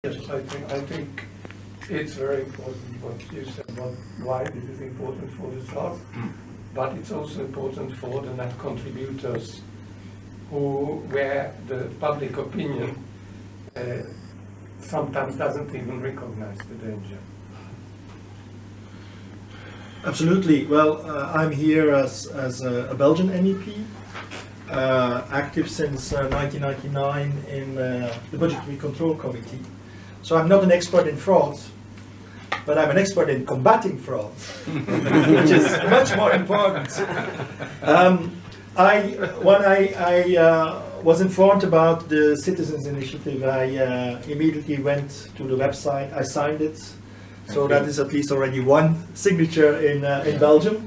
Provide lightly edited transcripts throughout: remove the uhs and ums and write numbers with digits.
Yes, I think it's very important what you said about why this is important for the South, but it's also important for the net contributors where the public opinion sometimes doesn't even recognize the danger. Absolutely. Well, I'm here as a Belgian MEP, active since 1999 in the Budgetary Control Committee. So I'm not an expert in fraud, but I'm an expert in combating fraud, which is much more important. When I was informed about the Citizens Initiative, I immediately went to the website, I signed it. So that is at least already one signature in Belgium.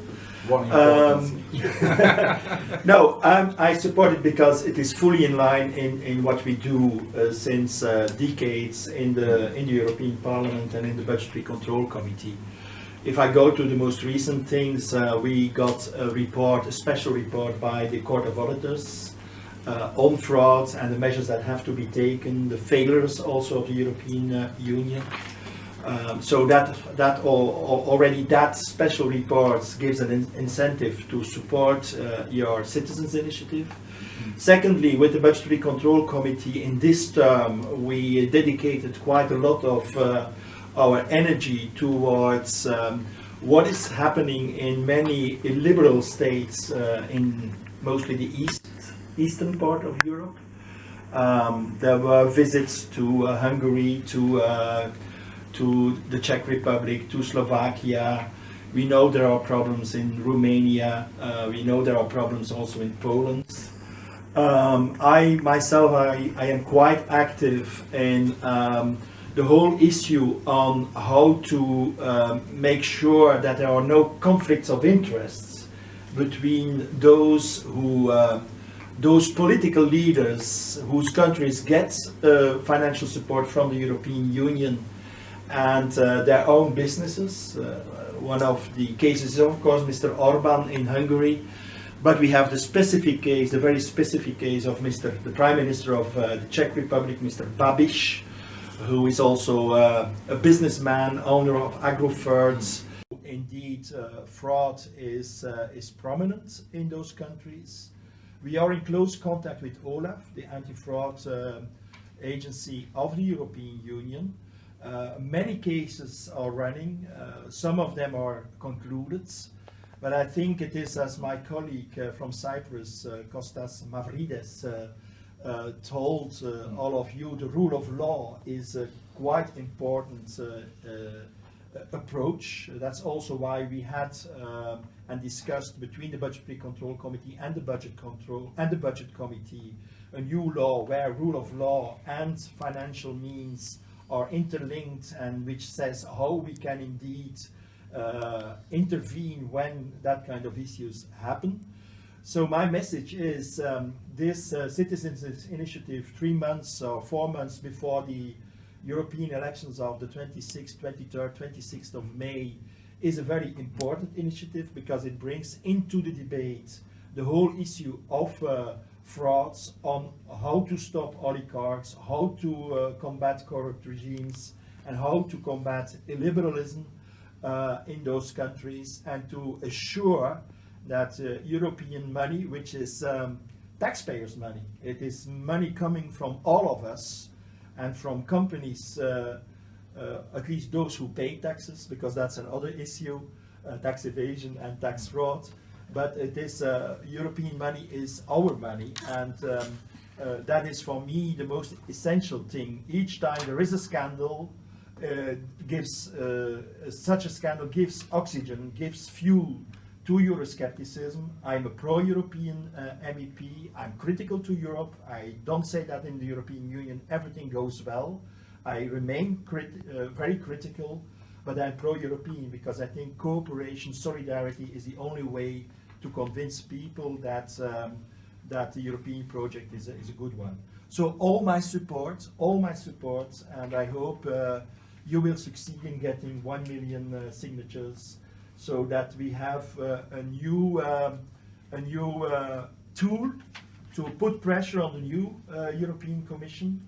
No, I support it because it is fully in line in what we do since decades in the European Parliament and in the Budgetary Control Committee. If I go to the most recent things, we got a special report by the Court of Auditors on fraud and the measures that have to be taken, the failures also of the European Union. So already that special report gives an incentive to support your citizens' initiative. Secondly, with the Budgetary Control Committee in this term, we dedicated quite a lot of our energy towards what is happening in many illiberal states in mostly the eastern part of Europe. There were visits to Hungary, to the Czech Republic, to Slovakia. We know there are problems in Romania. We know there are problems also in Poland. I am quite active in the whole issue on how to make sure that there are no conflicts of interests between those political leaders whose countries get financial support from the European Union and their own businesses. One of the cases is of course Mr. Orban in Hungary, but we have the very specific case of the Prime Minister of the Czech Republic, Mr. Babiš, who is also a businessman, owner of AgroFoods. Indeed, fraud is prominent in those countries. We are in close contact with OLAF, the anti-fraud agency of the European Union. Many cases are running, some of them are concluded, but I think it is, as my colleague from Cyprus, Kostas Mavrides, told all of you, the rule of law is a quite important approach. That's also why we had and discussed between the Budgetary Control Committee and the Budget Committee a new law where rule of law and financial means are interlinked, and which says how we can indeed intervene when that kind of issues happen. So my message is this Citizens Initiative 3 months or 4 months before the European elections of the 26th, 23rd, 26th of May is a very important initiative because it brings into the debate the whole issue of frauds, on how to stop oligarchs, how to combat corrupt regimes, and how to combat illiberalism in those countries, and to assure that European money, which is taxpayers' money, it is money coming from all of us and from companies, at least those who pay taxes, because that's another issue, tax evasion and tax fraud. But it is European money is our money, and that is for me the most essential thing. Each time there is a scandal, such a scandal gives oxygen, gives fuel to Euroscepticism. I'm a pro-European MEP. I'm critical to Europe. I don't say that in the European Union everything goes well. I remain very critical, but I'm pro-European because I think cooperation, solidarity is the only way to convince people that the European project is a good one. So all my support, and I hope you will succeed in getting 1 million signatures, so that we have a new tool to put pressure on the new European Commission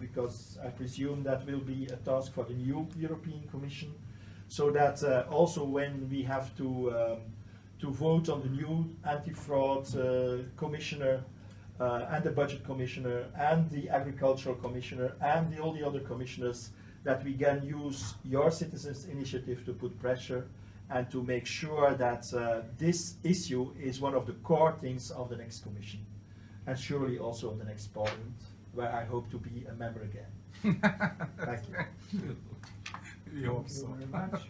because I presume that will be a task for the new European Commission, so that also when we have to vote on the new anti-fraud commissioner and the budget commissioner and the agricultural commissioner and all the other commissioners, that we can use your citizens' initiative to put pressure and to make sure that this issue is one of the core things of the next commission, and surely also of the next parliament, where I hope to be a member again. Thank you. We hope so. Thank you very much.